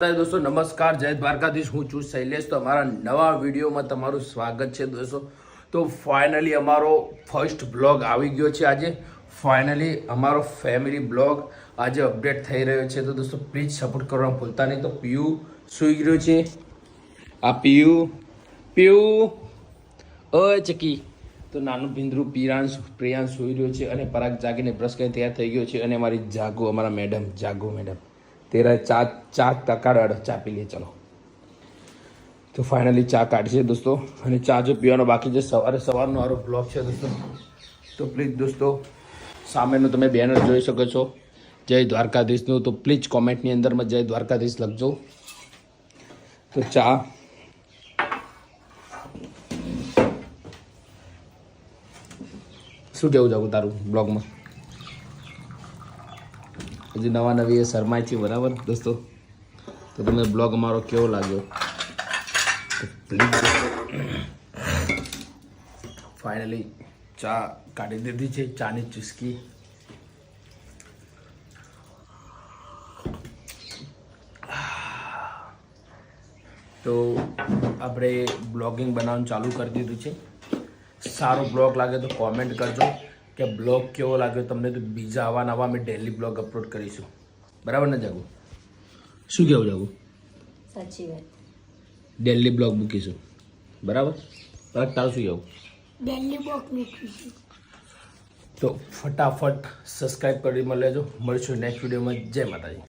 दोस्तों नमस्कार, जय द्वारकाधीश। हूँ છું શૈલેષ। તો અમારા નવા વિડીયોમાં તમારું સ્વાગત છે દોસ્તો। તો ફાઇનલી અમારો ફર્સ્ટ બ્લોગ આવી ગયો છે આજે। ફાઇનલી અમારો ફેમિલી બ્લોગ આજે અપડેટ થઈ રહ્યો છે। તો દોસ્તો પ્લીઝ સપોર્ટ કરવાનું ભૂલતા નહીં। તો પીયુ સૂઈ ગયો છે। આ પીયુ ઓય ચકી। તો નાનું ભીંદરું પ્રિયાંશ સૂઈ રહ્યો છે અને પરાગ જાગીને બ્રશ કરીને તૈયાર થઈ ગયો છે। અને અમારી જાગો, અમારા મેડમ જાગો મેડમ तेरा चा काढ़ चा पी लिए। चलो तो फाइनली चा काढ़ी है दोस्तों। અને ચા જો પીવાનો બાકી છે। સવારનો આરો બ્લોગ છે દોસ્તો। તો પ્લીઝ દોસ્તો સામેનું તમે બેનર જોઈ શકો છો જય દ્વારકાધીશનું। તો પ્લીઝ કોમેન્ટની અંદરમાં જય દ્વારકાધીશ લખજો। તો ચા શું કેવું જાવું તારું બ્લોગમાં? હજી નવા નવી એ શરમાય છે બરાબર દોસ્તો। તો તમને બ્લોગ અમારો કેવો લાગ્યો તો પ્લીઝ ફાઇનલી ચા કાઢી દીધી છે। ચાની ચુસ્કી તો આપણે બ્લોગિંગ બનાવવાનું ચાલુ કરી દીધું છે। સારો બ્લોગ લાગે તો કોમેન્ટ કરજો કે બ્લોગ કેવો લાગ્યો તમને। તો બીજા આવા નવા અમે ડેલી બ્લોગ અપલોડ કરીશું બરાબર ને જાગુ? શું કેવું જાગુ? સાચી વાત। ડેલી બ્લોગ મૂકીશું બરાબર? તારું શું કેવું? ડેલી બ્લોગ મૂકીશું। તો ફટાફટ સબસ્ક્રાઈબ કરી લેજો। મળીશું નેક્સ્ટ વિડીયોમાં। જય માતાજી।